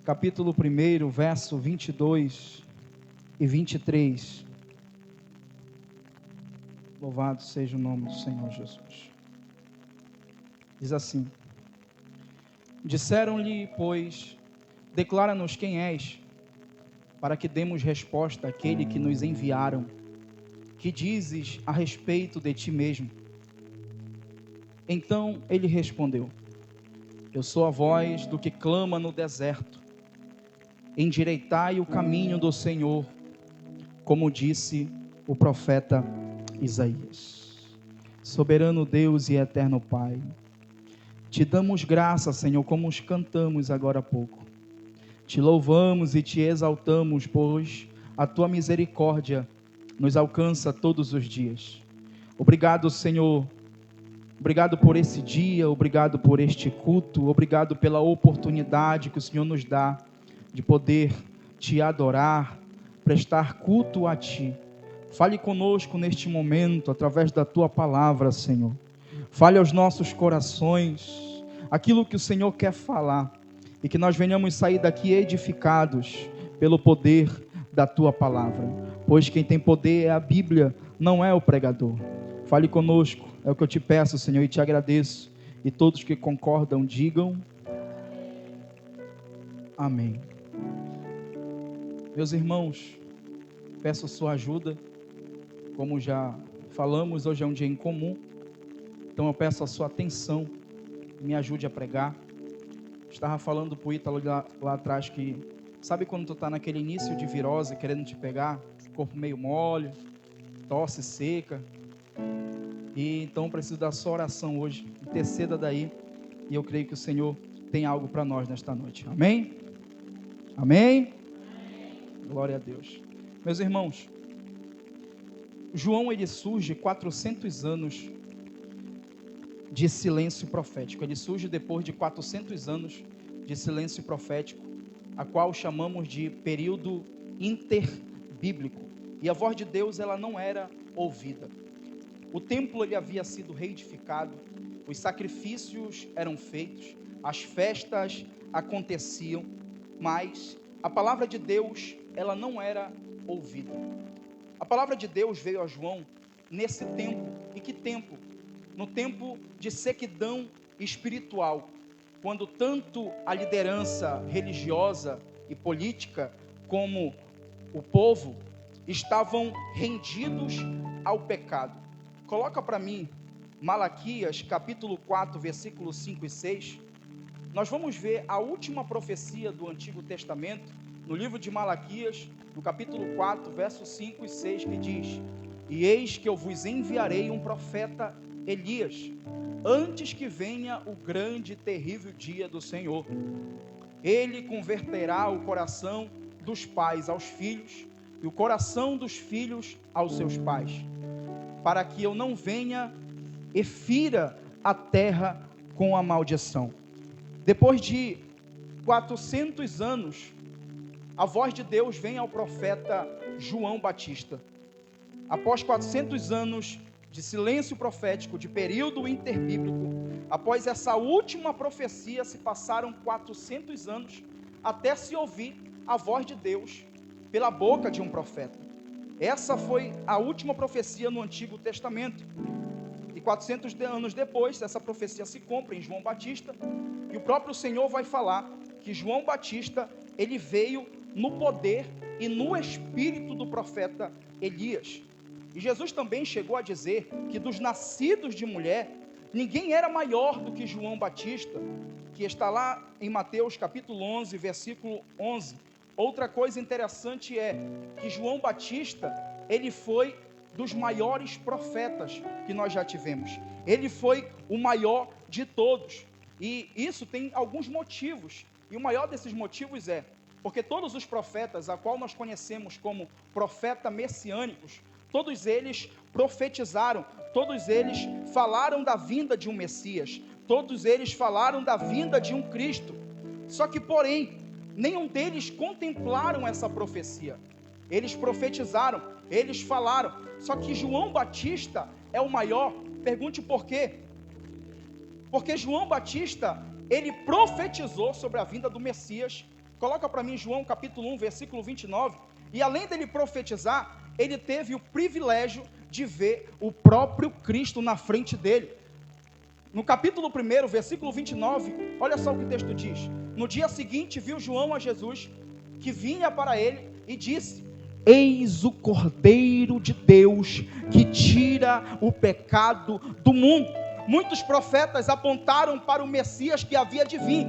capítulo 1, verso 22 e 23. Louvado seja o nome do Senhor Jesus. Diz assim: disseram-lhe, pois, declara-nos quem és, para que demos resposta àquele que nos enviaram. Que dizes a respeito de ti mesmo? Então ele respondeu: eu sou a voz do que clama no deserto, endireitai o caminho do Senhor, como disse o profeta Isaías. Soberano Deus e eterno Pai, te damos graça, Senhor, como os cantamos agora há pouco. Te louvamos e te exaltamos, pois a tua misericórdia nos alcança todos os dias. Obrigado, Senhor. Obrigado por esse dia, obrigado por este culto, obrigado pela oportunidade que o Senhor nos dá de poder te adorar, prestar culto a ti. Fale conosco neste momento, através da tua palavra, Senhor. Fale aos nossos corações, aquilo que o Senhor quer falar, e que nós venhamos sair daqui edificados pelo poder da tua palavra, pois quem tem poder é a Bíblia, não é o pregador. Fale conosco, é o que eu te peço, Senhor, e te agradeço. E todos que concordam, digam amém. Meus irmãos, peço a sua ajuda. Como já falamos, hoje é um dia incomum, então eu peço a sua atenção, me ajude a pregar. Estava falando para o Ítalo lá atrás que, sabe quando tu está naquele início de virose, querendo te pegar, corpo meio mole, tosse seca, e então preciso da sua oração hoje, interceda daí, e eu creio que o Senhor tem algo para nós nesta noite, amém? Amém? Glória a Deus. Meus irmãos, João, ele surge 400 anos de silêncio profético. Ele surge depois de 400 anos de silêncio profético, a qual chamamos de período interbíblico. E a voz de Deus, ela não era ouvida. O templo, ele havia sido reedificado, os sacrifícios eram feitos, as festas aconteciam, mas a palavra de Deus, ela não era ouvida. A palavra de Deus veio a João nesse tempo. E que tempo? No tempo de sequidão espiritual, quando tanto a liderança religiosa e política, como o povo, estavam rendidos ao pecado. Coloca para mim, Malaquias, capítulo 4, versículos 5 e 6. Nós vamos ver a última profecia do Antigo Testamento, no livro de Malaquias, no capítulo 4, versos 5 e 6, que diz: e eis que eu vos enviarei um profeta Elias, antes que venha o grande e terrível dia do Senhor. Ele converterá o coração dos pais aos filhos, e o coração dos filhos aos seus pais, para que eu não venha e fira a terra com a maldição. Depois de 400 anos, a voz de Deus vem ao profeta João Batista. Após 400 anos de silêncio profético, de período interbíblico, após essa última profecia, se passaram 400 anos, até se ouvir a voz de Deus pela boca de um profeta. Essa foi a última profecia no Antigo Testamento. E 400 anos depois, essa profecia se cumpre em João Batista, e o próprio Senhor vai falar que João Batista, ele veio no poder e no espírito do profeta Elias. E Jesus também chegou a dizer que dos nascidos de mulher, ninguém era maior do que João Batista, que está lá em Mateus capítulo 11, versículo 11. Outra coisa interessante é que João Batista, ele foi dos maiores profetas que nós já tivemos. Ele foi o maior de todos. E isso tem alguns motivos. E o maior desses motivos é porque todos os profetas, a qual nós conhecemos como profetas messiânicos, todos eles profetizaram, todos eles falaram da vinda de um Messias, todos eles falaram da vinda de um Cristo. Só que, porém, nenhum deles contemplaram essa profecia. Eles profetizaram, eles falaram. Só que João Batista é o maior. Pergunte por quê? Porque João Batista, ele profetizou sobre a vinda do Messias, Coloca para mim João capítulo 1, versículo 29. E além dele profetizar, ele teve o privilégio de ver o próprio Cristo na frente dele. No capítulo 1, versículo 29, olha só o que o texto diz. No dia seguinte viu João a Jesus, que vinha para ele, e disse: eis o Cordeiro de Deus, que tira o pecado do mundo. Muitos profetas apontaram para o Messias que havia de vir,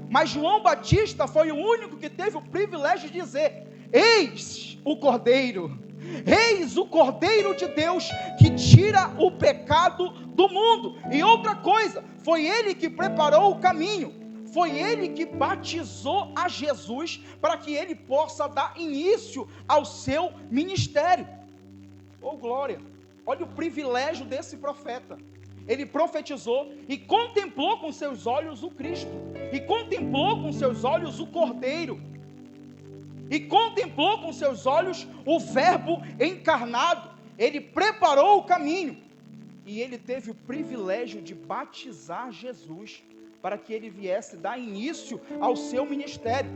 mas João Batista foi o único que teve o privilégio de dizer: eis o Cordeiro, eis o Cordeiro de Deus, que tira o pecado do mundo. E outra coisa, foi ele que preparou o caminho, foi ele que batizou a Jesus, para que ele possa dar início ao seu ministério. Oh glória, olha o privilégio desse profeta. Ele profetizou e contemplou com seus olhos o Cristo, e contemplou com seus olhos o Cordeiro, e contemplou com seus olhos o Verbo encarnado. Ele preparou o caminho, e ele teve o privilégio de batizar Jesus, para que ele viesse dar início ao seu ministério.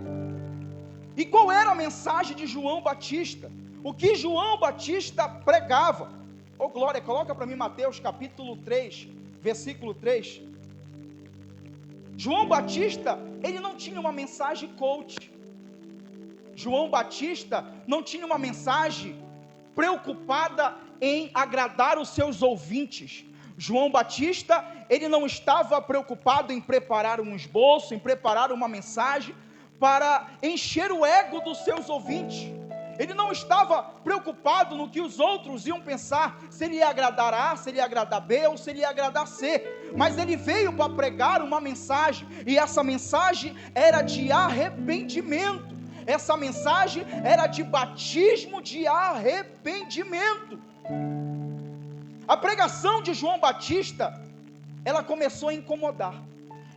E qual era a mensagem de João Batista? O que João Batista pregava? Oh glória, coloca para mim Mateus capítulo 3, versículo 3. João Batista, ele não tinha uma mensagem coach. João Batista não tinha uma mensagem preocupada em agradar os seus ouvintes. João Batista, ele não estava preocupado em preparar um esboço, em preparar uma mensagem para encher o ego dos seus ouvintes. Ele não estava preocupado no que os outros iam pensar, se ele ia agradar A, se ele ia agradar B ou se ele ia agradar C. Mas ele veio para pregar uma mensagem, e essa mensagem era de arrependimento. Essa mensagem era de batismo de arrependimento. A pregação de João Batista, ela começou a incomodar.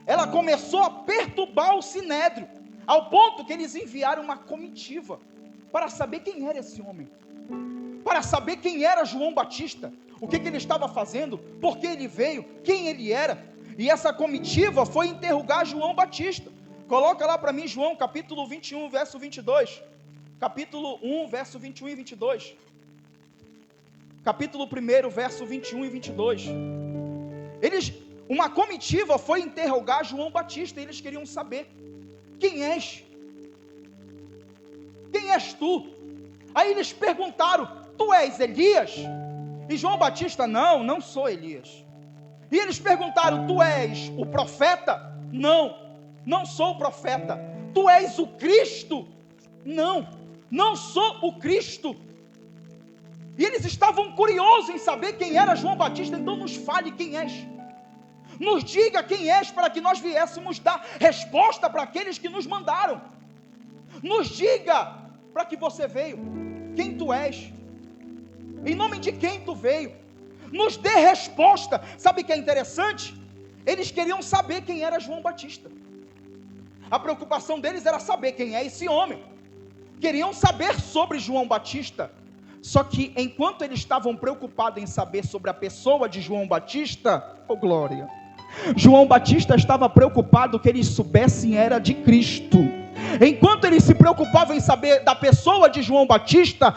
Ela começou a perturbar o sinédrio, ao ponto que eles enviaram uma comitiva para saber quem era esse homem, para saber quem era João Batista, o que ele estava fazendo, por que ele veio, quem ele era. E essa comitiva foi interrogar João Batista. Coloca lá para mim João capítulo 21, verso 22, capítulo 1, verso 21 e 22, capítulo 1, verso 21 e 22, uma comitiva foi interrogar João Batista, e eles queriam saber: quem és? Quem és tu? Aí eles perguntaram: tu és Elias? E João Batista: não sou Elias. E eles perguntaram: tu és o profeta? Não sou o profeta. Tu és o Cristo? Não sou o Cristo. E eles estavam curiosos em saber quem era João Batista. Então nos fale quem és, nos diga quem és, para que nós viéssemos dar resposta para aqueles que nos mandaram. Nos diga para que você veio, quem tu és, em nome de quem tu veio, nos dê resposta. Sabe o que é interessante? Eles queriam saber quem era João Batista. A preocupação deles era saber quem é esse homem, queriam saber sobre João Batista. Só que enquanto eles estavam preocupados em saber sobre a pessoa de João Batista, oh glória, João Batista estava preocupado que eles soubessem era de Cristo. Enquanto eles se preocupavam em saber da pessoa de João Batista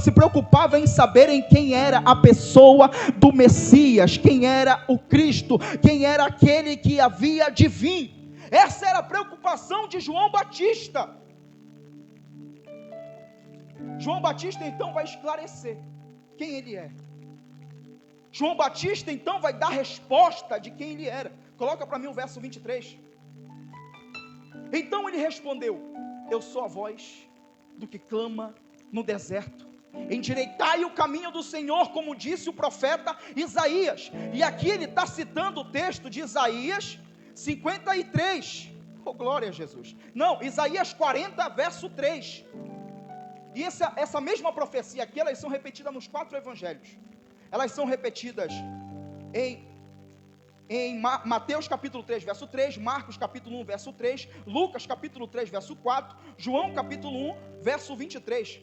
se preocupava em saber em quem era a pessoa do Messias, quem era o Cristo, quem era aquele que havia de vir. Essa era a preocupação de João Batista. João Batista então vai esclarecer quem ele é. João Batista então vai dar resposta de quem ele era. Coloca para mim o verso 23. Então ele respondeu: eu sou a voz do que clama no deserto, endireitai o caminho do Senhor, como disse o profeta Isaías. E aqui ele está citando o texto de Isaías 53, oh glória a Jesus, não, Isaías 40 verso 3, e essa mesma profecia aqui, elas são repetidas nos 4 evangelhos, elas são repetidas em Mateus capítulo 3 verso 3, Marcos capítulo 1 verso 3, Lucas capítulo 3 verso 4, João capítulo 1 verso 23,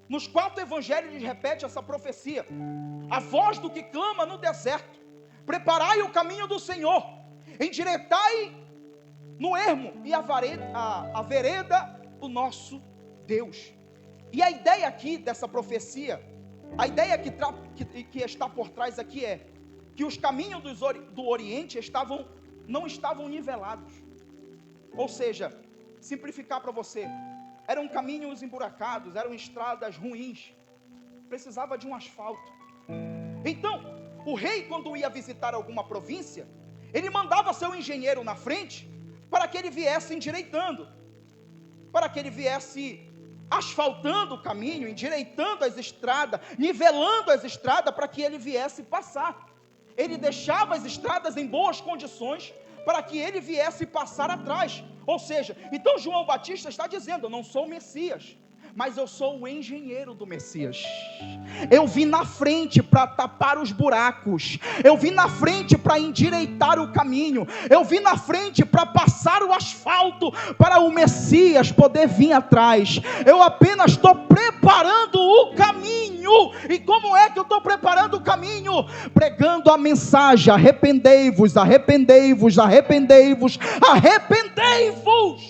nos 4 evangelhos ele repete essa profecia: a voz do que clama no deserto, preparai o caminho do Senhor, endireitai no ermo e a vereda do nosso Deus. E a ideia aqui dessa profecia, a ideia que está por trás aqui é que os caminhos do Oriente não estavam nivelados. Ou seja, simplificar para você, eram caminhos emburacados, eram estradas ruins, precisava de um asfalto. Então, o rei, quando ia visitar alguma província, ele mandava seu engenheiro na frente, para que ele viesse endireitando, para que ele viesse asfaltando o caminho, endireitando as estradas, nivelando as estradas, para que ele viesse passar. Ele deixava as estradas em boas condições, para que ele viesse passar atrás. Ou seja, então João Batista está dizendo: eu não sou o Messias, mas eu sou o engenheiro do Messias. Eu vim na frente para tapar os buracos, eu vim na frente para endireitar o caminho, eu vim na frente para passar o asfalto, para o Messias poder vir atrás. Eu apenas estou preparando o caminho. E como é que eu estou preparando o caminho? Pregando a mensagem: arrependei-vos, arrependei-vos, arrependei-vos, arrependei-vos,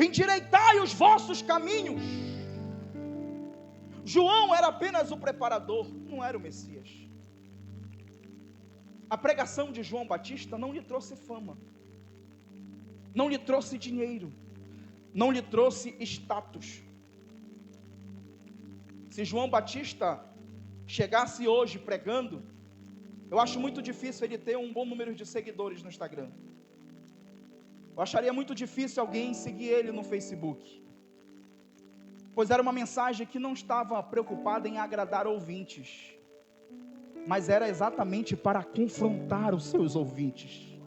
endireitai os vossos caminhos. João era apenas o preparador, não era o Messias. A pregação de João Batista não lhe trouxe fama, não lhe trouxe dinheiro, não lhe trouxe status. Se João Batista chegasse hoje pregando, eu acho muito difícil ele ter um bom número de seguidores no Instagram. Eu acharia muito difícil alguém seguir ele no Facebook, pois era uma mensagem que não estava preocupada em agradar ouvintes, mas era exatamente para confrontar os seus ouvintes.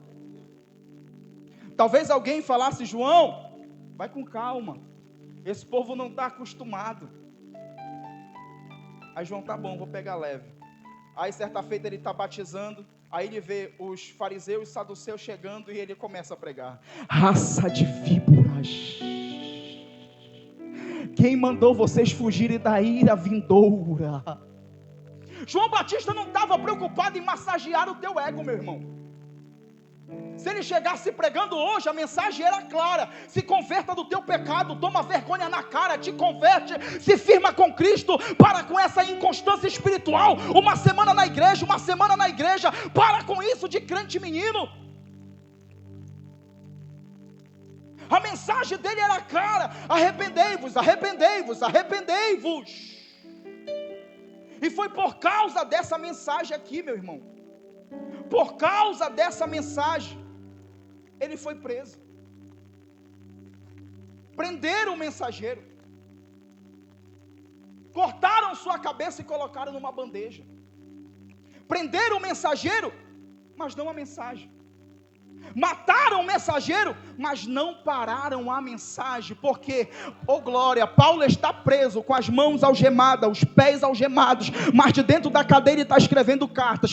Talvez alguém falasse: João, vai com calma, esse povo não está acostumado. Aí João: tá bom, vou pegar leve. Aí certa feita ele está batizando, aí ele vê os fariseus e saduceus chegando e ele começa a pregar: raça de víboras, quem mandou vocês fugirem da ira vindoura? João Batista não estava preocupado em massagear o teu ego, meu irmão. Se ele chegasse pregando hoje, a mensagem era clara: se converta do teu pecado, toma vergonha na cara, te converte, se firma com Cristo, para com essa inconstância espiritual, uma semana na igreja, para com isso de crente menino. A mensagem dele era clara: arrependei-vos, arrependei-vos, arrependei-vos. E foi por causa dessa mensagem aqui, meu irmão, por causa dessa mensagem, ele foi preso. Prenderam o mensageiro, cortaram sua cabeça e colocaram numa bandeja. Prenderam o mensageiro, mas não a mensagem. Mataram o mensageiro, mas não pararam a mensagem. Porque, oh glória, Paulo está preso, com as mãos algemadas, os pés algemados, mas de dentro da cadeia ele está escrevendo carta,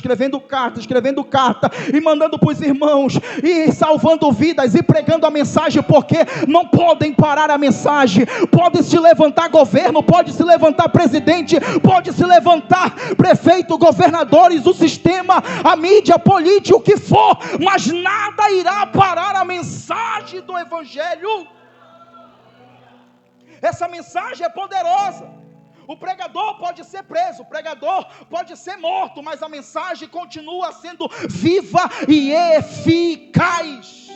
e mandando para os irmãos, e salvando vidas, e pregando a mensagem, porque não podem parar a mensagem. Pode se levantar governo, pode se levantar presidente, pode se levantar prefeito, governadores, o sistema, a mídia, política, o que for, mas nada irá parar a mensagem do Evangelho. Essa mensagem é poderosa. O pregador pode ser preso, o pregador pode ser morto, mas a mensagem continua sendo viva e eficaz.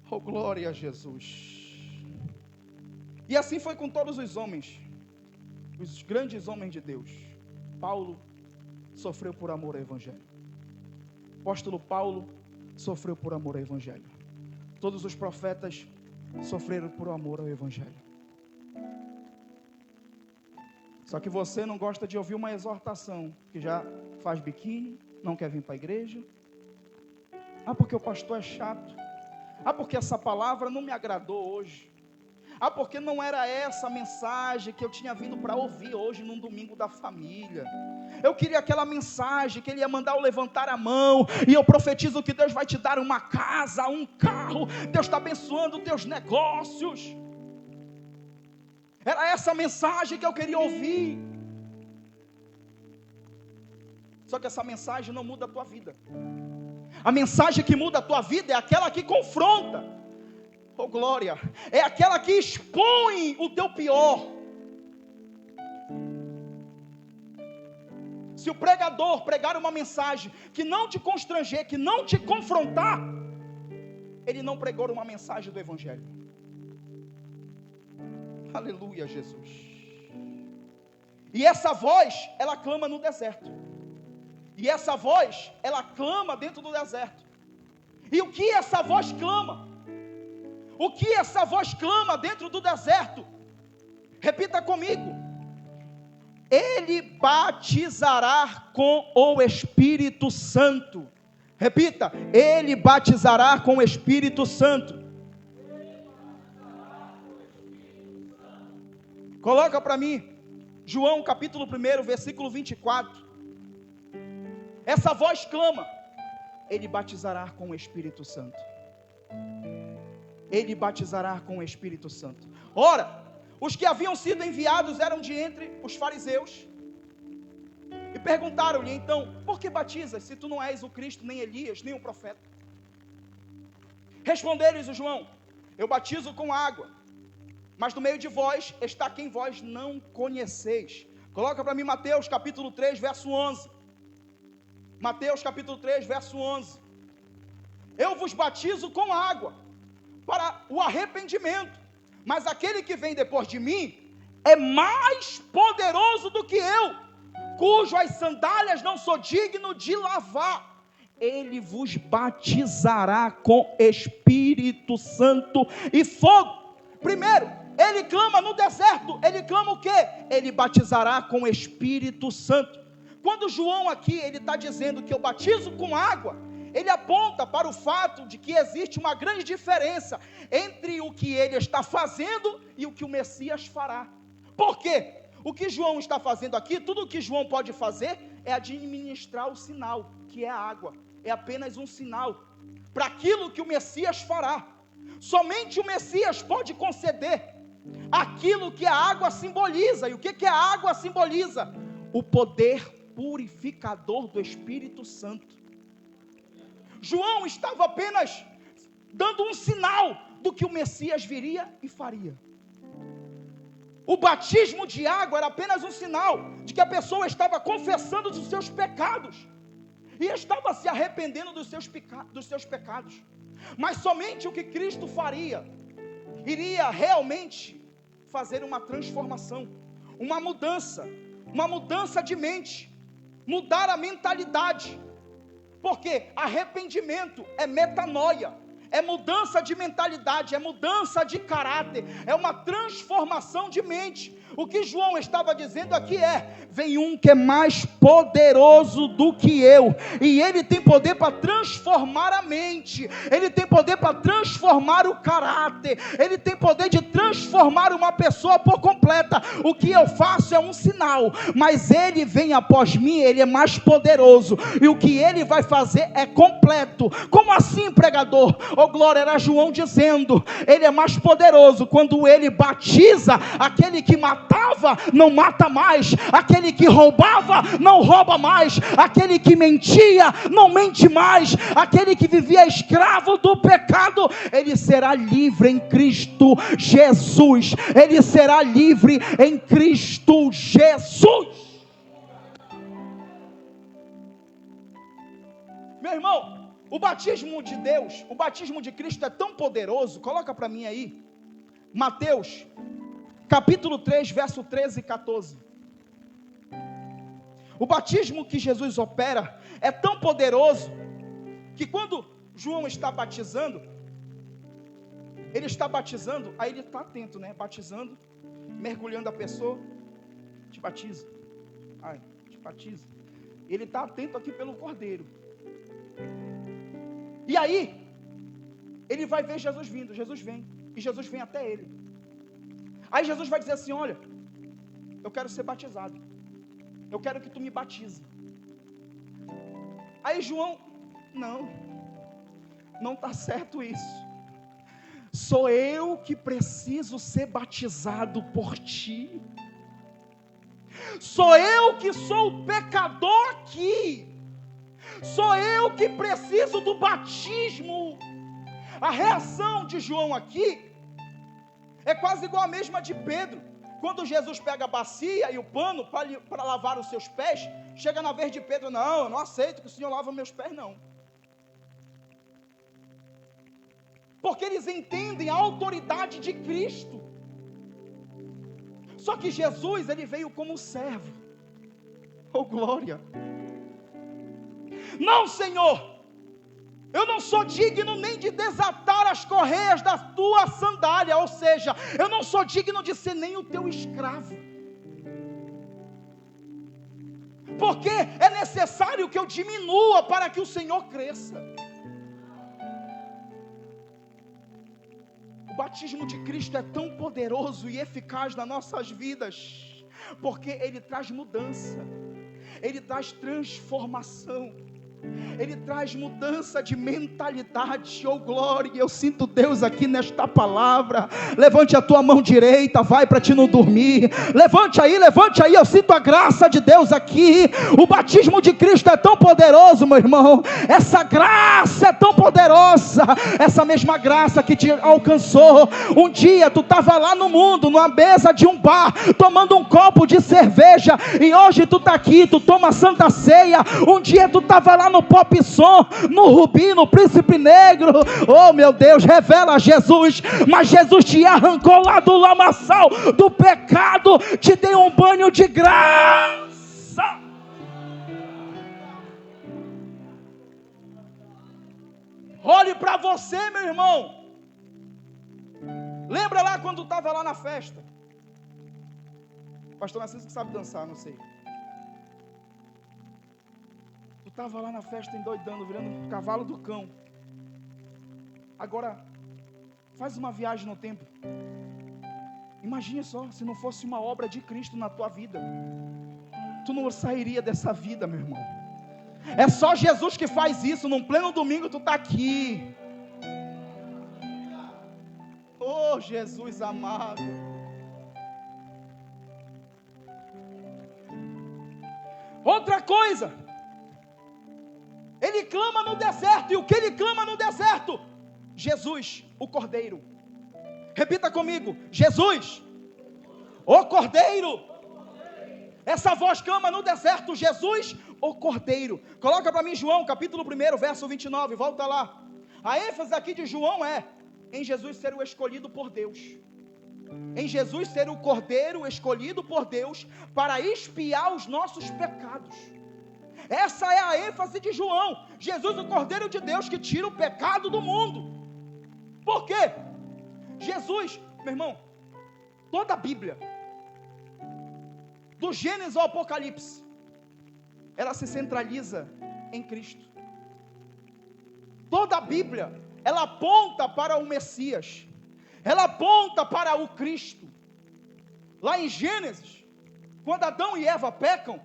Oh, glória a Jesus. E assim foi com todos os homens, os grandes homens de Deus. Paulo sofreu por amor ao Evangelho. O apóstolo Paulo sofreu por amor ao Evangelho. Todos os profetas sofreram por amor ao Evangelho. Só que você não gosta de ouvir uma exortação, que já faz biquíni, não quer vir para a igreja. Ah, porque o pastor é chato. Ah, porque essa palavra não me agradou hoje. Ah, porque não era essa a mensagem que eu tinha vindo para ouvir hoje num domingo da família. Eu queria aquela mensagem que ele ia mandar eu levantar a mão, e eu profetizo que Deus vai te dar uma casa, um carro, Deus está abençoando os teus negócios. Era essa a mensagem que eu queria ouvir. Só que essa mensagem não muda a tua vida. A mensagem que muda a tua vida é aquela que confronta. Oh glória! É aquela que expõe o teu pior. Se o pregador pregar uma mensagem que não te constranger, que não te confrontar, ele não pregou uma mensagem do Evangelho. Aleluia, Jesus. E essa voz, ela clama no deserto. E essa voz, ela clama dentro do deserto. E o que essa voz clama? O que essa voz clama dentro do deserto? Repita comigo. Ele batizará com o Espírito Santo. Repita, ele batizará com o Espírito Santo. Coloca para mim, João capítulo 1, versículo 24. Essa voz clama, ele batizará com o Espírito Santo. Ele batizará com o Espírito Santo. Ora, os que haviam sido enviados eram de entre os fariseus. E perguntaram-lhe então, por que batizas, se tu não és o Cristo, nem Elias, nem o profeta? Respondeu-lhes o João, eu batizo com água, mas no meio de vós está quem vós não conheceis. Coloca para mim Mateus capítulo 3, verso 11. Mateus capítulo 3, verso 11. Eu vos batizo com água, para o arrependimento, mas aquele que vem depois de mim, é mais poderoso do que eu, cujas sandálias não sou digno de lavar. Ele vos batizará com Espírito Santo e fogo. Primeiro, ele clama no deserto, ele clama o quê? Ele batizará com Espírito Santo. Quando João aqui, ele está dizendo que eu batizo com água, ele aponta para o fato de que existe uma grande diferença entre o que ele está fazendo e o que o Messias fará. Por quê? O que João está fazendo aqui, tudo o que João pode fazer é administrar o sinal, que é a água. É apenas um sinal para aquilo que o Messias fará. Somente o Messias pode conceder aquilo que a água simboliza. E o que a água simboliza? O poder purificador do Espírito Santo. João estava apenas dando um sinal do que o Messias viria e faria. O batismo de água era apenas um sinal de que a pessoa estava confessando os seus pecados e estava se arrependendo dos seus pecados. Mas somente o que Cristo faria iria realmente fazer uma transformação, uma mudança de mente, mudar a mentalidade. Porque arrependimento é metanoia, é mudança de mentalidade, é mudança de caráter, é uma transformação de mente. O que João estava dizendo aqui é: vem um que é mais poderoso do que eu, e ele tem poder para transformar a mente, ele tem poder para transformar o caráter, ele tem poder de transformar uma pessoa por completa. O que eu faço é um sinal, mas ele vem após mim, ele é mais poderoso, e o que ele vai fazer é completo. Como assim, pregador? Oh glória, era João dizendo, ele é mais poderoso. Quando ele batiza, aquele que matava, não mata mais, aquele que roubava, não rouba mais, aquele que mentia, não mente mais, aquele que vivia escravo do pecado, ele será livre em Cristo Jesus, ele será livre em Cristo Jesus. Meu irmão, o batismo de Deus, o batismo de Cristo é tão poderoso. Coloca para mim aí, Mateus capítulo 3, verso 13 e 14. O batismo que Jesus opera é tão poderoso, que quando João está batizando, ele está batizando, aí ele está atento, né? Batizando, mergulhando a pessoa, te batiza, te batiza. Ele está atento aqui pelo cordeiro. E aí, ele vai ver Jesus vindo, Jesus vem, e Jesus vem até ele. Aí Jesus vai dizer assim: olha, eu quero ser batizado, eu quero que tu me batize. Aí João, não está certo isso, sou eu que preciso ser batizado por ti. Sou eu que sou o pecador aqui. Sou eu que preciso do batismo. A reação de João aqui é quase igual a mesma de Pedro. Quando Jesus pega a bacia e o pano para lavar os seus pés, chega na vez de Pedro: não, eu não aceito que o Senhor lave meus pés, não. Porque eles entendem a autoridade de Cristo. Só que Jesus, ele veio como servo. Oh, glória! Não, Senhor, eu não sou digno nem de desatar as correias da tua sandália, ou seja, eu não sou digno de ser nem o teu escravo. Porque é necessário que eu diminua para que o Senhor cresça. O batismo de Cristo é tão poderoso e eficaz nas nossas vidas, porque ele traz mudança, ele traz transformação, ele traz mudança de mentalidade. Oh, glória! Eu sinto Deus aqui nesta palavra. Levante a tua mão direita, vai para te não dormir. Levante aí, eu sinto a graça de Deus aqui. O batismo de Cristo é tão poderoso, meu irmão. Essa graça é tão poderosa, essa mesma graça que te alcançou. Um dia tu estava lá no mundo, numa mesa de um bar, tomando um copo de cerveja, e hoje tu está aqui, tu toma santa ceia. Um dia tu estava lá no Pop Som, no Rubi, no Príncipe Negro. Oh, meu Deus, revela Jesus. Mas Jesus te arrancou lá do lamaçal do pecado, te deu um banho de graça. Olhe para você, meu irmão. Lembra lá quando estava lá na festa? Pastor Narciso que sabe dançar, não sei. Estava lá na festa endoidando, virando um cavalo do cão. Agora, faz uma viagem no tempo. Imagine só, se não fosse uma obra de Cristo na tua vida, tu não sairia dessa vida, meu irmão. É só Jesus que faz isso. Num pleno domingo tu está aqui. Oh, Jesus amado. Outra coisa, ele clama no deserto. E o que ele clama no deserto? Jesus, o Cordeiro. Repita comigo: Jesus, o Cordeiro. Essa voz clama no deserto: Jesus, o Cordeiro. Coloca para mim João, capítulo 1, verso 29, volta lá. A ênfase aqui de João é em Jesus ser o escolhido por Deus. Em Jesus ser o Cordeiro escolhido por Deus para expiar os nossos pecados. Essa é a ênfase de João. Jesus, o Cordeiro de Deus que tira o pecado do mundo. Por quê? Jesus, meu irmão, toda a Bíblia, do Gênesis ao Apocalipse, ela se centraliza em Cristo. Toda a Bíblia, ela aponta para o Messias, ela aponta para o Cristo. Lá em Gênesis, quando Adão e Eva pecam,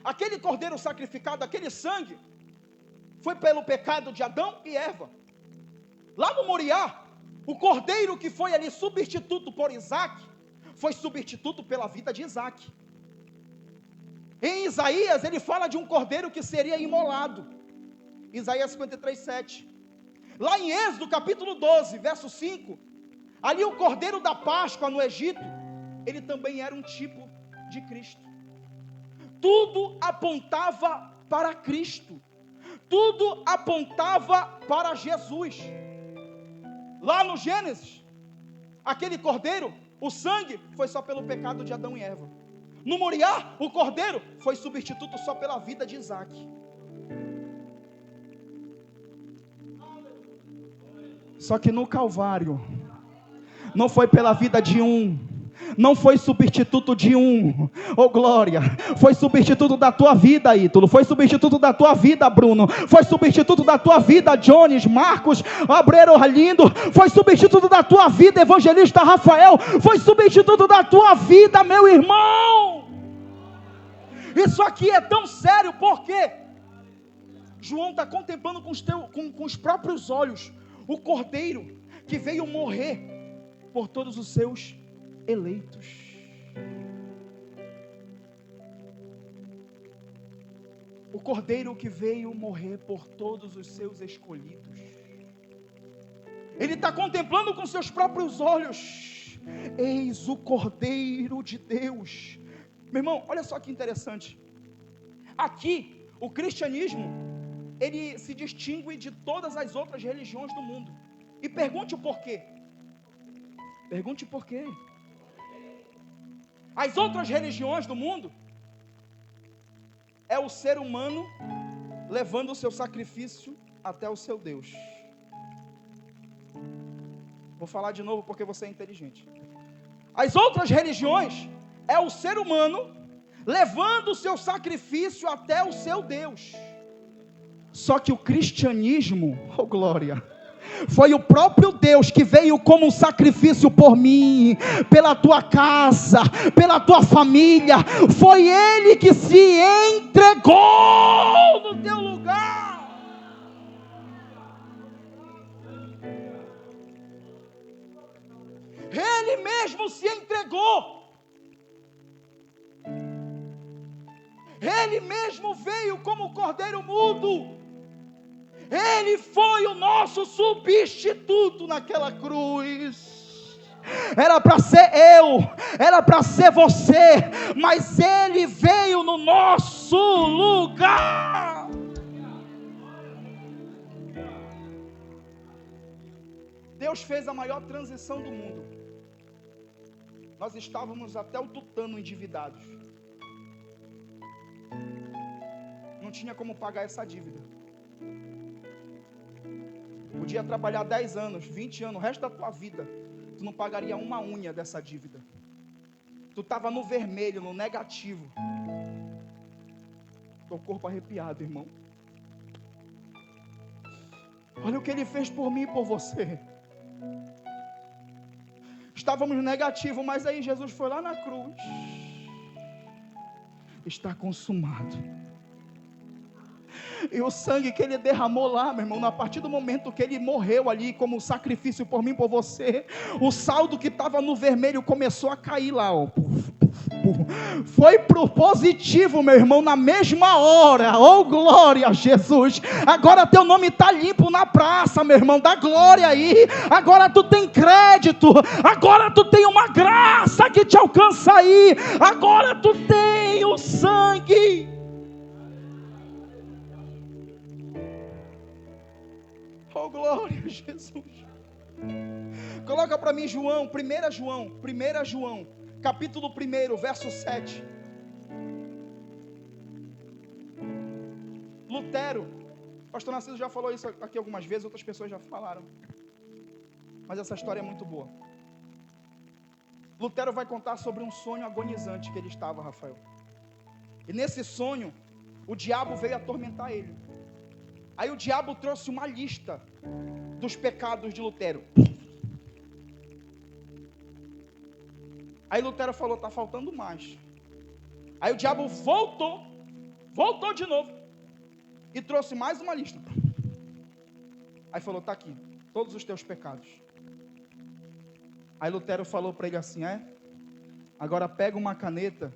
aquele cordeiro sacrificado, aquele sangue, foi pelo pecado de Adão e Eva. Lá no Moriá, o cordeiro que foi ali substituto por Isaac, foi substituto pela vida de Isaac. Em Isaías, ele fala de um cordeiro que seria imolado. Isaías 53:7. Lá em Êxodo, capítulo 12, verso 5, ali o cordeiro da Páscoa no Egito, ele também era um tipo de Cristo. Tudo apontava para Cristo. Tudo apontava para Jesus. Lá no Gênesis, aquele cordeiro, o sangue foi só pelo pecado de Adão e Eva. No Moriá, o cordeiro foi substituto só pela vida de Isaac. Só que no Calvário, não foi pela vida de um, não foi substituto de um, oh glória, foi substituto da tua vida, Ítalo, foi substituto da tua vida, Bruno, foi substituto da tua vida, Jones, Marcos, Abreiro Lindo, foi substituto da tua vida, evangelista Rafael, foi substituto da tua vida, meu irmão. Isso aqui é tão sério, porque João está contemplando com os próprios olhos o Cordeiro que veio morrer por todos os seus eleitos. O Cordeiro que veio morrer por todos os seus escolhidos. Ele está contemplando com seus próprios olhos. Eis o Cordeiro de Deus. Meu irmão, olha só que interessante. Aqui, o cristianismo, ele se distingue de todas as outras religiões do mundo. E pergunte o porquê. Pergunte por quê. As outras religiões do mundo é o ser humano levando o seu sacrifício até o seu Deus. Vou falar de novo porque você é inteligente. As outras religiões é o ser humano levando o seu sacrifício até o seu Deus. Só que o cristianismo, oh glória, foi o próprio Deus que veio como um sacrifício por mim, pela tua casa, pela tua família. Foi Ele que se entregou no teu lugar. Ele mesmo se entregou. Ele mesmo veio como cordeiro mudo. Ele foi o nosso substituto naquela cruz. Era para ser eu, era para ser você, mas Ele veio no nosso lugar. Deus fez a maior transição do mundo. Nós estávamos até o tutano endividados. Não tinha como pagar essa dívida. Podia trabalhar 10 anos, 20 anos, o resto da tua vida, tu não pagaria uma unha dessa dívida. Tu estava no vermelho, no negativo. Teu corpo arrepiado, irmão. Olha o que Ele fez por mim e por você. Estávamos no negativo, mas aí Jesus foi lá na cruz. Está consumado. E o sangue que Ele derramou lá, meu irmão, a partir do momento que Ele morreu ali como sacrifício por mim, por você, o saldo que estava no vermelho começou a cair lá, ó. Foi pro positivo, meu irmão, na mesma hora. Oh glória a Jesus. Agora teu nome está limpo na praça, meu irmão, dá glória aí. Agora tu tem crédito, agora tu tem uma graça que te alcança aí, agora tu tem o sangue. Oh glória a Jesus. Coloca para mim João, 1 João, capítulo 1, verso 7. Lutero, pastor Narciso já falou isso aqui algumas vezes, outras pessoas já falaram, mas essa história é muito boa. Lutero vai contar sobre um sonho agonizante que ele estava, Rafael. E nesse sonho, o diabo veio atormentar ele. Aí o diabo trouxe uma lista dos pecados de Lutero. Aí Lutero falou, está faltando mais. Aí o diabo voltou de novo, e trouxe mais uma lista. Aí falou, está aqui, todos os teus pecados. Aí Lutero falou para ele assim, agora pega uma caneta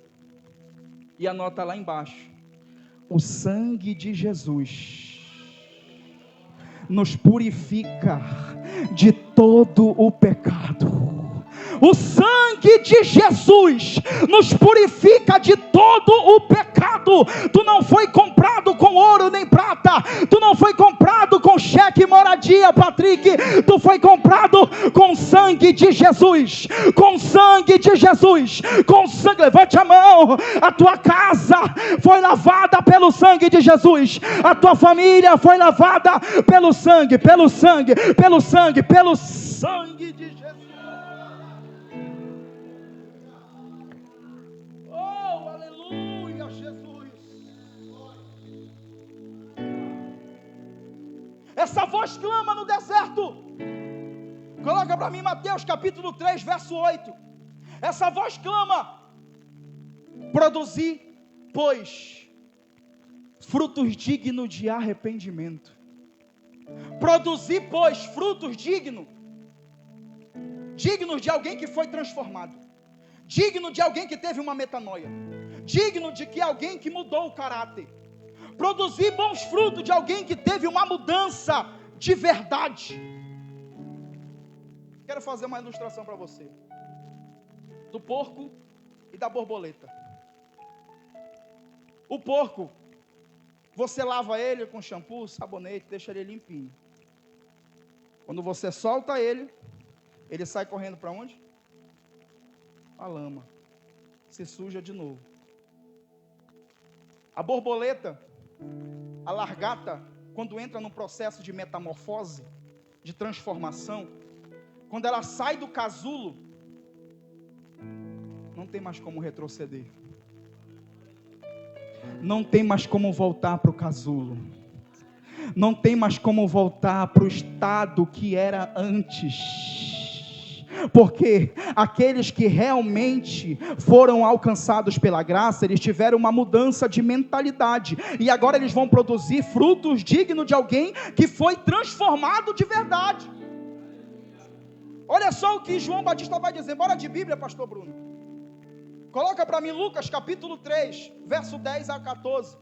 e anota lá embaixo, o sangue de Jesus nos purifica de todo o pecado. O sangue de Jesus nos purifica de todo o pecado. Tu não foi comprado com ouro nem prata. Tu não foi comprado com cheque e moradia, Patrick. Tu foi comprado com sangue de Jesus. Com sangue de Jesus. Com sangue, levante a mão. A tua casa foi lavada pelo sangue de Jesus. A tua família foi lavada pelo sangue, pelo sangue, pelo sangue, pelo sangue de Jesus. Essa voz clama no deserto. Coloca para mim Mateus capítulo 3, verso 8. Essa voz clama: produzi, pois, frutos dignos de arrependimento. Produzi, pois, frutos dignos de alguém que foi transformado, digno de alguém que teve uma metanoia, digno de que alguém que mudou o caráter. Produzir bons frutos de alguém que teve uma mudança de verdade. Quero fazer uma ilustração para você. Do porco e da borboleta. O porco, você lava ele com shampoo, sabonete, deixa ele limpinho. Quando você solta ele, ele sai correndo para onde? A lama. Se suja de novo. A borboleta, a largata, quando entra num processo de metamorfose, de transformação, quando ela sai do casulo, não tem mais como retroceder. Não tem mais como voltar para o casulo. Não tem mais como voltar para o estado que era antes. Porque aqueles que realmente foram alcançados pela graça, eles tiveram uma mudança de mentalidade. E agora eles vão produzir frutos dignos de alguém que foi transformado de verdade. Olha só o que João Batista vai dizer. Bora de Bíblia, pastor Bruno. Coloca para mim Lucas capítulo 3, verso 10 a 14.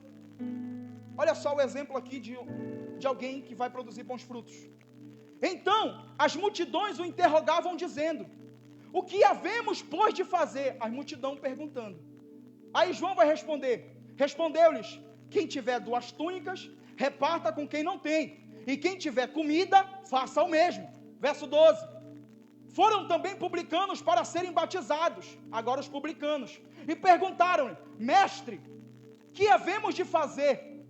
Olha só o exemplo aqui de alguém que vai produzir bons frutos. Então, as multidões o interrogavam dizendo: o que havemos, pois, de fazer? A multidão perguntando. Aí João vai responder. Respondeu-lhes: quem tiver 2 túnicas, reparta com quem não tem. E quem tiver comida, faça o mesmo. Verso 12. Foram também publicanos para serem batizados, agora os publicanos, e perguntaram-lhe: mestre, que havemos de fazer?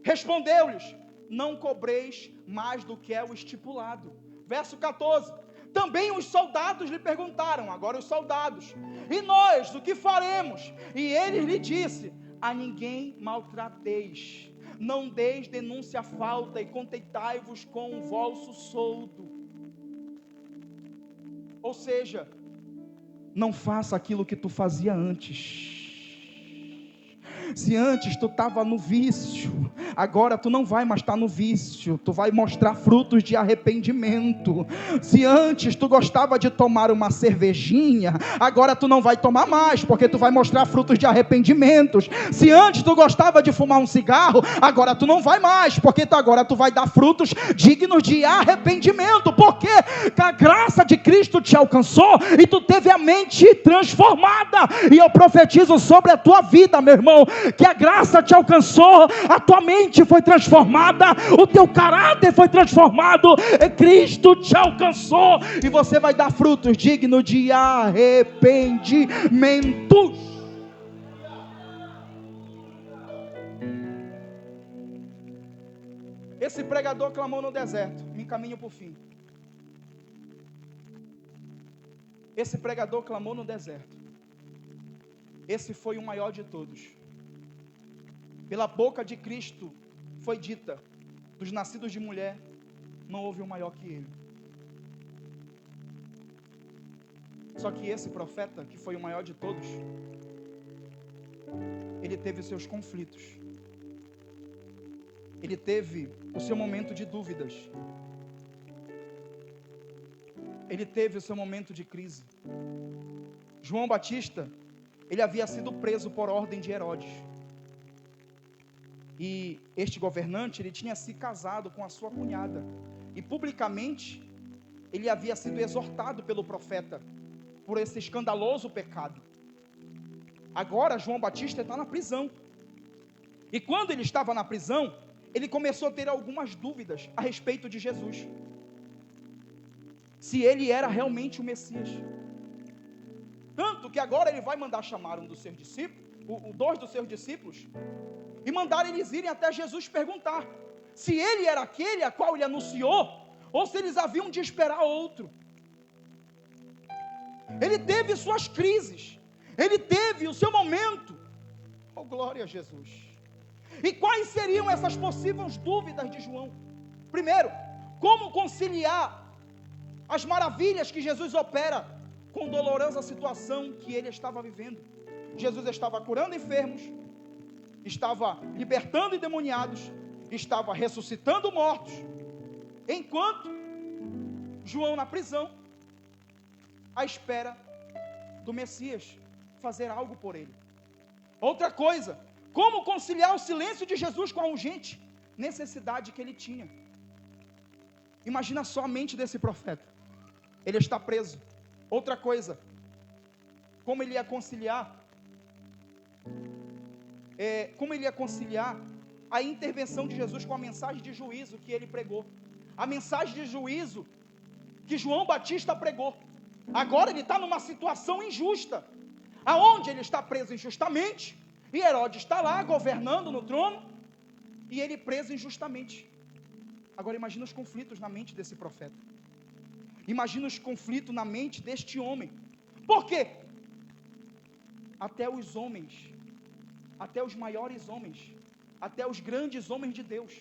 Respondeu-lhes: não cobreis mais do que é o estipulado. Verso 14. Também os soldados lhe perguntaram, agora os soldados: e nós, o que faremos? E ele lhe disse: a ninguém maltrateis, não deis denúncia à falta, e contentai-vos com o vosso soldo. Ou seja, não faça aquilo que tu fazia antes. Se antes tu estava no vício, agora tu não vai mais estar no vício, tu vai mostrar frutos de arrependimento. Se antes tu gostava de tomar uma cervejinha, agora tu não vai tomar mais, porque tu vai mostrar frutos de arrependimentos. Se antes tu gostava de fumar um cigarro, agora tu não vai mais, porque agora tu vai dar frutos dignos de arrependimento, porque a graça de Cristo te alcançou e tu teve a mente transformada. E eu profetizo sobre a tua vida, meu irmão, que a graça te alcançou, a tua mente foi transformada, o teu caráter foi transformado, e Cristo te alcançou, e você vai dar frutos dignos de arrependimento. Esse pregador clamou no deserto, me encaminho para o fim. Esse pregador clamou no deserto. Esse foi o maior de todos. Pela boca de Cristo foi dita: dos nascidos de mulher, não houve um maior que ele. Só que esse profeta, que foi o maior de todos, ele teve os seus conflitos. Ele teve o seu momento de dúvidas. Ele teve o seu momento de crise. João Batista, ele havia sido preso por ordem de Herodes. E este governante, ele tinha se casado com a sua cunhada. E publicamente, ele havia sido exortado pelo profeta por esse escandaloso pecado. Agora, João Batista está na prisão. E quando ele estava na prisão, ele começou a ter algumas dúvidas a respeito de Jesus. Se ele era realmente o Messias. Tanto que agora ele vai mandar chamar um dos seus discípulos, dois dos seus discípulos, e mandar eles irem até Jesus perguntar se ele era aquele a qual ele anunciou, ou se eles haviam de esperar outro. Ele teve suas crises, ele teve o seu momento. Oh, glória a Jesus. E quais seriam essas possíveis dúvidas de João? Primeiro, como conciliar as maravilhas que Jesus opera com a dolorosa situação que ele estava vivendo? Jesus estava curando enfermos, estava libertando endemoniados, estava ressuscitando mortos, enquanto João na prisão, à espera do Messias fazer algo por ele. Outra coisa, Como conciliar o silêncio de Jesus com a urgente necessidade que ele tinha? Imagina só a mente desse profeta. Ele está preso. Outra coisa, como ele ia conciliar? Como ele ia conciliar a intervenção de Jesus com a mensagem de juízo que ele pregou? A mensagem de juízo que João Batista pregou. Agora ele está numa situação injusta, aonde ele está preso injustamente, e Herodes está lá governando no trono, e ele preso injustamente. Agora imagina os conflitos na mente desse profeta. Imagina os conflitos na mente deste homem. Por quê? Até os homens, até os maiores homens, até os grandes homens de Deus,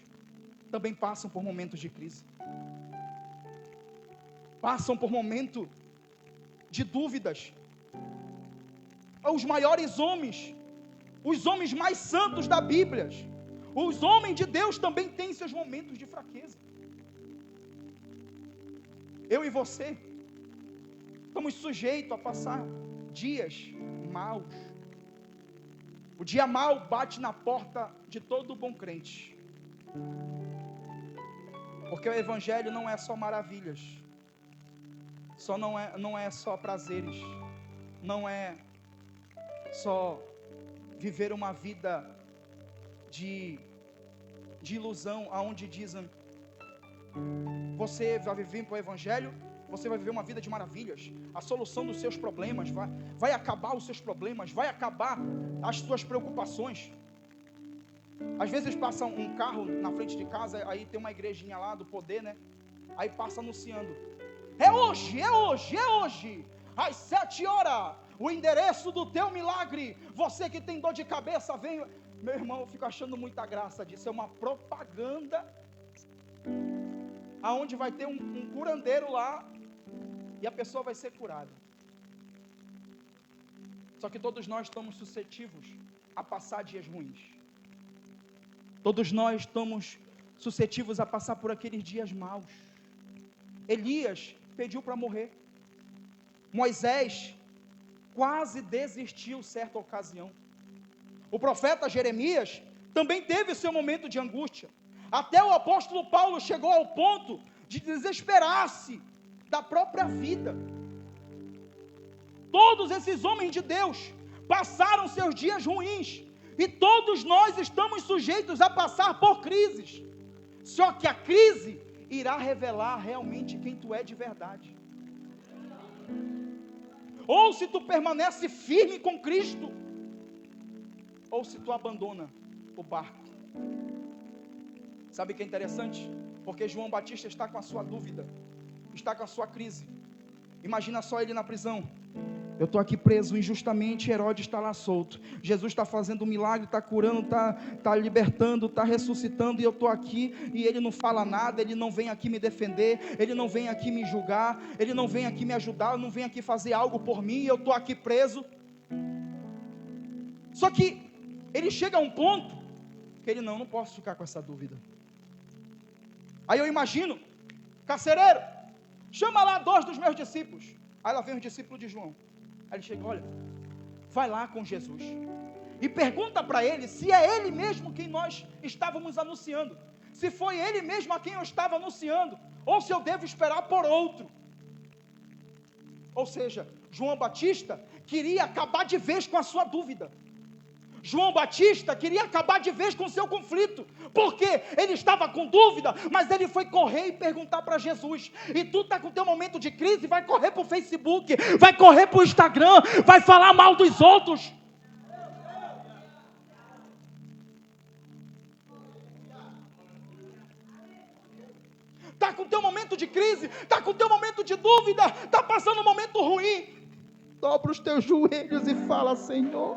também passam por momentos de crise. Passam por momentos de dúvidas. Os maiores homens, os homens mais santos da Bíblia, os homens de Deus também têm seus momentos de fraqueza. Eu e você estamos sujeitos a passar dias maus. O dia mau bate na porta de todo bom crente, porque o Evangelho não é só maravilhas, não é só prazeres, não é só viver uma vida de ilusão, aonde dizem, você vai viver para o Evangelho, você vai viver uma vida de maravilhas, a solução dos seus problemas, vai acabar os seus problemas, vai acabar as suas preocupações. Às vezes passa um carro na frente de casa, aí tem uma igrejinha lá do poder, né? Aí passa anunciando, é hoje, às 7 horas, o endereço do teu milagre, você que tem dor de cabeça, vem. Meu irmão, eu fico achando muita graça disso, é uma propaganda, aonde vai ter um curandeiro lá, e a pessoa vai ser curada. Só que todos nós estamos suscetíveis a passar dias ruins. Todos nós estamos suscetíveis a passar por aqueles dias maus. Elias pediu para morrer. Moisés quase desistiu certa ocasião. O profeta Jeremias também teve seu momento de angústia. Até o apóstolo Paulo chegou ao ponto de desesperar-se da própria vida. Todos esses homens de Deus passaram seus dias ruins, e todos nós estamos sujeitos a passar por crises. Só que a crise irá revelar realmente quem tu é de verdade. Ou se tu permanece firme com Cristo, ou se tu abandona o barco. Sabe o que é interessante? Porque João Batista está com a sua dúvida, está com a sua crise. Imagina só ele na prisão. Eu estou aqui preso injustamente, Herodes está lá solto. Jesus está fazendo um milagre, está curando, está libertando, está ressuscitando, e eu estou aqui, e ele não fala nada, ele não vem aqui me defender, ele não vem aqui me julgar, ele não vem aqui me ajudar, não vem aqui fazer algo por mim, e eu estou aqui preso. Só que ele chega a um ponto que ele não posso ficar com essa dúvida. Aí eu imagino, carcereiro, chama lá 2 dos meus discípulos. Aí lá vem os discípulos de João. Aí ele chega, olha, vai lá com Jesus e pergunta para ele se é ele mesmo quem nós estávamos anunciando, se foi ele mesmo a quem eu estava anunciando, ou se eu devo esperar por outro. Ou seja, João Batista queria acabar de vez com a sua dúvida. João Batista queria acabar de vez com o seu conflito, porque ele estava com dúvida, mas ele foi correr e perguntar para Jesus. E tu está com o teu momento de crise, vai correr para o Facebook, vai correr para o Instagram, vai falar mal dos outros. Está com o teu momento de crise, está com o teu momento de dúvida, está passando um momento ruim. Dobra os teus joelhos e fala: Senhor,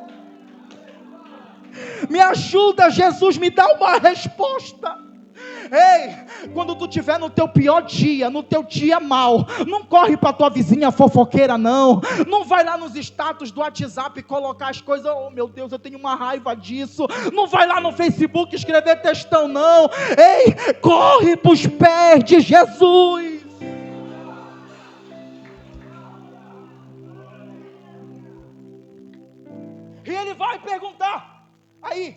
me ajuda, Jesus, me dá uma resposta. Ei, quando tu estiver no teu pior dia, no teu dia mal, não corre para tua vizinha fofoqueira, não vai lá nos status do WhatsApp colocar as coisas, oh meu Deus, eu tenho uma raiva disso, não vai lá no Facebook escrever textão, não. Ei, corre para os pés de Jesus. E ele vai perguntar. Aí,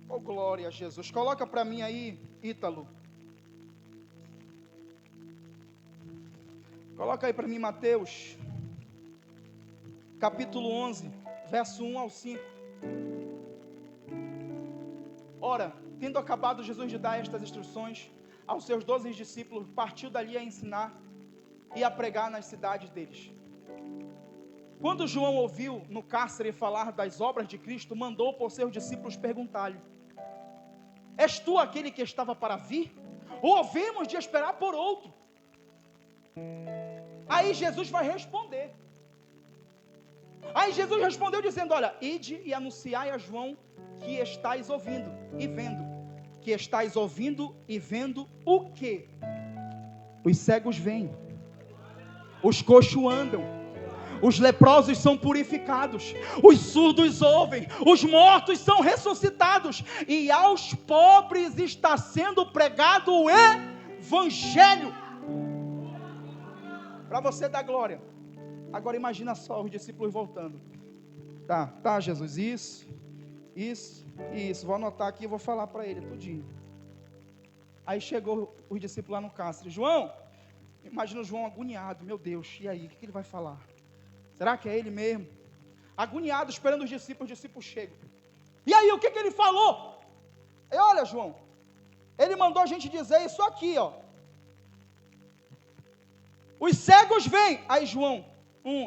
oh glória a Jesus, coloca para mim aí, Ítalo. Coloca aí para mim Mateus, capítulo 11, verso 1 ao 5. Ora, tendo acabado Jesus de dar estas instruções aos seus 12 discípulos, partiu dali a ensinar e a pregar nas cidades deles. Quando João ouviu no cárcere falar das obras de Cristo, mandou por seus discípulos perguntar-lhe: és tu aquele que estava para vir? Ou havemos de esperar por outro? Aí Jesus vai responder. Aí Jesus respondeu dizendo: olha, ide e anunciai a João que estáis ouvindo e vendo. Que estáis ouvindo e vendo o quê? Os cegos vêm, os coxos andam, os leprosos são purificados, os surdos ouvem, os mortos são ressuscitados, e aos pobres está sendo pregado o Evangelho. Para você dar glória. Agora imagina só os discípulos voltando. Tá Jesus, isso, vou anotar aqui e vou falar para ele tudinho. Aí chegou os discípulos lá no cárcere. João, imagina o João agoniado, meu Deus, e aí, o que ele vai falar? Será que é ele mesmo? Agoniado, esperando os discípulos chegam. E aí, o que ele falou? E olha, João, ele mandou a gente dizer isso aqui, ó. Os cegos vêm. Aí João,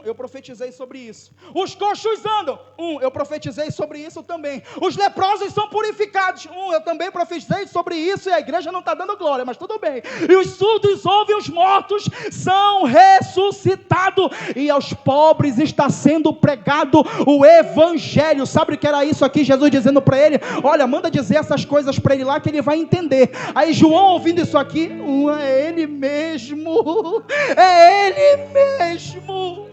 eu profetizei sobre isso. Os coxos andam. Eu profetizei sobre isso também. Os leprosos são purificados. Eu também profetizei sobre isso. E a igreja não está dando glória, mas tudo bem. E os surdos ouvem, os mortos são ressuscitados. E aos pobres está sendo pregado o Evangelho. Sabe o que era isso aqui? Jesus dizendo para ele: olha, manda dizer essas coisas para ele lá que ele vai entender. Aí João ouvindo isso aqui, é ele mesmo. É ele mesmo.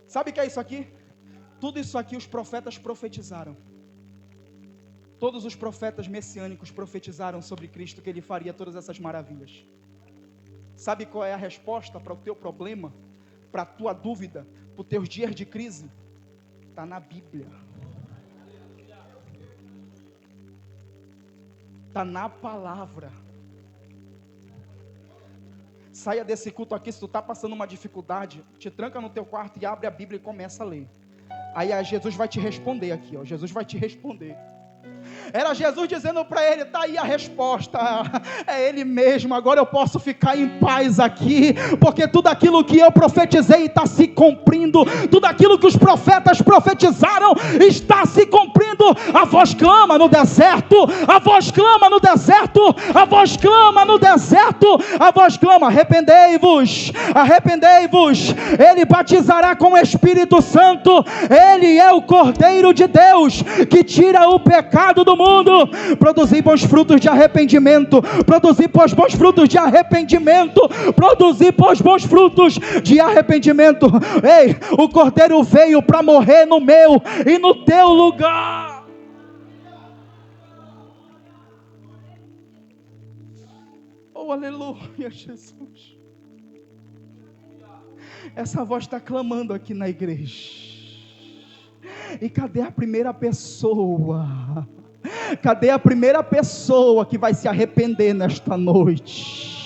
Sabe o que é isso aqui? Tudo isso aqui os profetas profetizaram. Todos os profetas messiânicos profetizaram sobre Cristo, que Ele faria todas essas maravilhas. Sabe qual é a resposta para o teu problema, para a tua dúvida, para os teus dias de crise? Está na Bíblia. Está na palavra. Saia desse culto aqui, se tu está passando uma dificuldade, te tranca no teu quarto e abre a Bíblia e começa a ler. Aí Jesus vai te responder aqui, ó. Jesus vai te responder. Era Jesus dizendo para ele: está aí a resposta, é Ele mesmo. Agora eu posso ficar em paz aqui, porque tudo aquilo que eu profetizei está se cumprindo, tudo aquilo que os profetas profetizaram está se cumprindo. A voz clama no deserto, a voz clama no deserto, a voz clama no deserto, a voz clama: arrependei-vos, arrependei-vos. Ele batizará com o Espírito Santo. Ele é o Cordeiro de Deus que tira o pecado do mundo. Produzir bons frutos de arrependimento, produzir bons frutos de arrependimento, produzir bons frutos de arrependimento. Ei, o Cordeiro veio para morrer no meu e no teu lugar. Oh, aleluia, Jesus. Essa voz está clamando aqui na igreja. E cadê a primeira pessoa? Cadê a primeira pessoa que vai se arrepender nesta noite?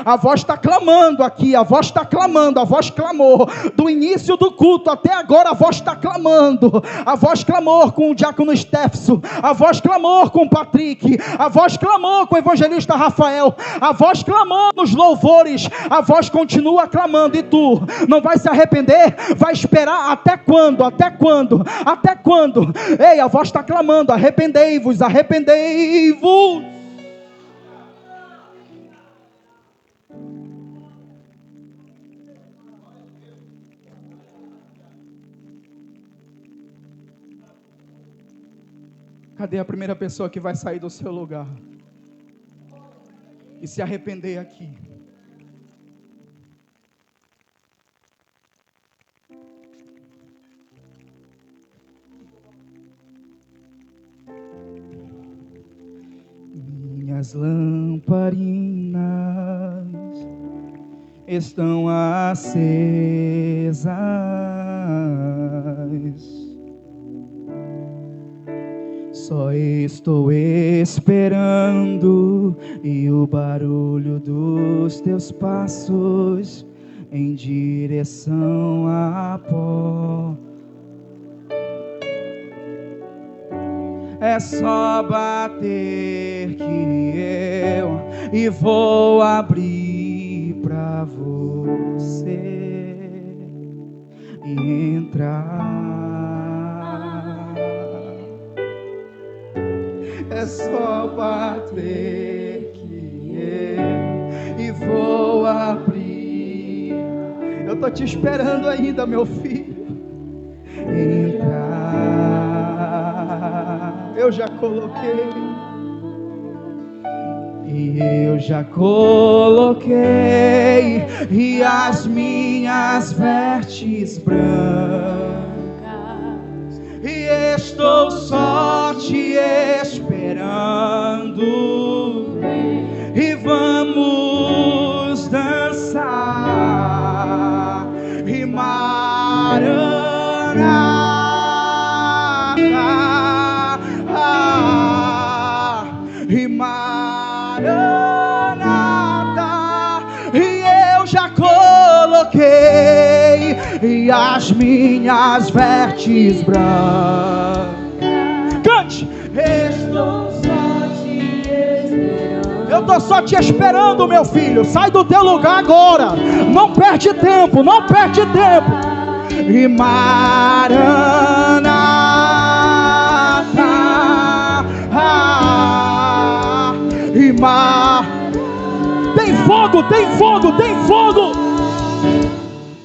A voz está clamando aqui, a voz está clamando, a voz clamou, do início do culto até agora a voz está clamando, a voz clamou com o diácono Stefson, a voz clamou com o Patrick, a voz clamou com o evangelista Rafael, a voz clamou nos louvores, a voz continua clamando. E tu não vai se arrepender? Vai esperar até quando? Até quando? Até quando? Ei, a voz está clamando: arrependei-vos, arrependei-vos. Cadê a primeira pessoa que vai sair do seu lugar e se arrepender aqui? Minhas lamparinas estão acesas, Só estou esperando e o barulho dos teus passos em direção à porta. É só bater que eu e vou abrir pra você e entrar. É só bater que eu e vou abrir. Eu tô te esperando ainda, meu filho. Entrar. Eu já coloquei. E eu já coloquei e as minhas vestes brancas. E estou só te esperando. E vamos dançar. E e eu já coloquei e as minhas vestes brancas. Cante! Estou só te esperando. Eu estou só te esperando, meu filho. Sai do teu lugar agora. Não perde tempo, não perde tempo. E Maranata. Tem fogo, tem fogo, tem fogo.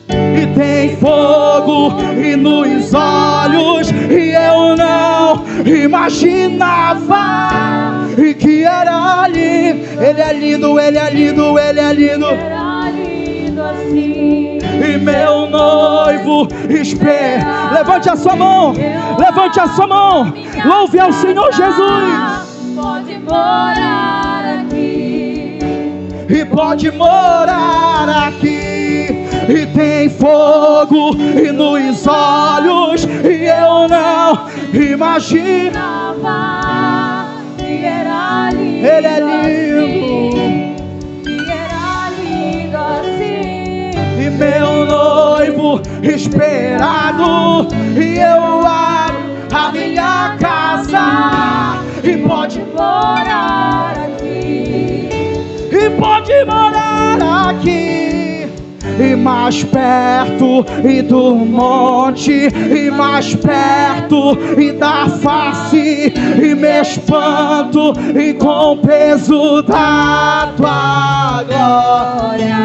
E tem fogo e nos olhos. E eu não imaginava e que era ali. Ele é lindo, ele é lindo, ele é lindo. Era lindo assim. E meu noivo espera. Levante a sua mão, levante a sua mão. Louve ao Senhor Jesus. Pode morar aqui. E pode morar aqui. E tem fogo e nos olhos. E eu não imaginava que era lindo. Ele é lindo. Que era lindo assim. E meu noivo esperado. E eu abro a minha casa. E pode morar aqui. E pode morar aqui. E mais perto e do monte. E mais perto e da face. E me espanto e com o peso da tua glória.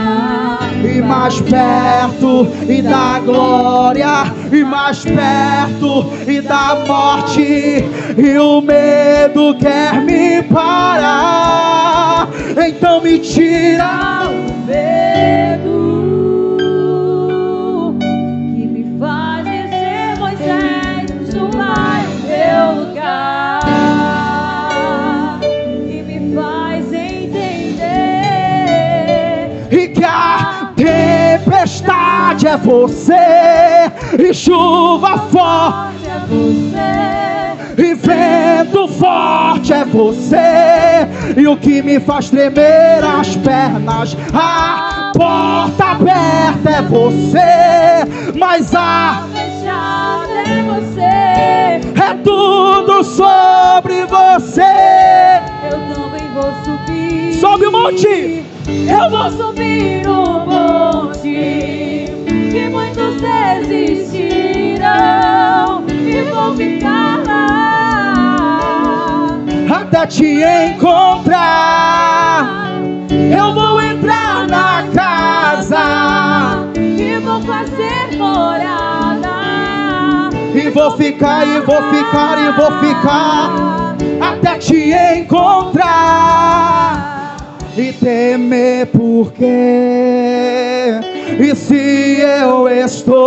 E mais perto e da glória. E mais perto e da morte. E o medo quer me parar. Então me tira o medo que me faz descer, Moisés, suar o meu lugar. E me faz entender e que a tempestade é você. E chuva forte é você. E vento forte é você. E o que me faz tremer as pernas, a porta aberta é você. Mas a fechada é você. É tudo sobre você. Eu também vou subir. Sobe o monte. Eu vou subir o monte que muitos desistiram. E vou ficar lá até te encontrar. Eu vou entrar na casa e vou fazer morada. E vou ficar, e vou ficar, e vou ficar até te encontrar. E temer porque e se eu estou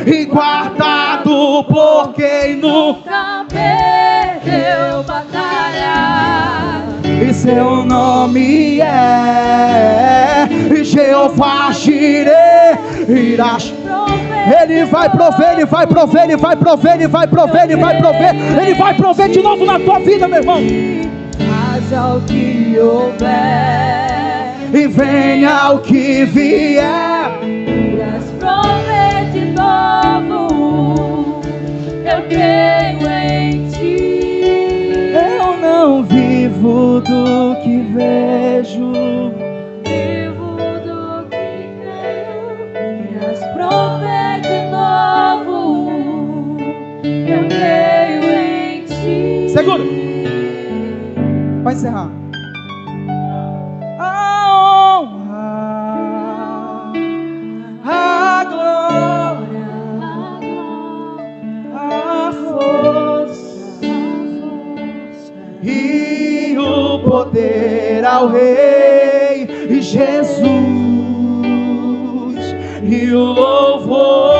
e guardado por quem nunca perdeu batalha. E seu nome é Jeová Jireh, irás profetizar. Ele vai prover, Ele vai prover, Ele vai prover, Ele vai prover, Ele vai prover, Ele vai prover de novo na tua vida, meu irmão. Haja o que houver E venha o que vier, irás prover de novo. Eu creio em ti. eu não vivo do que vejo. Vivo do que creio. Irás prover de novo. Eu creio em ti. Segura. Vai encerrar. A honra, a glória, a força e o poder ao Rei Jesus e o louvor.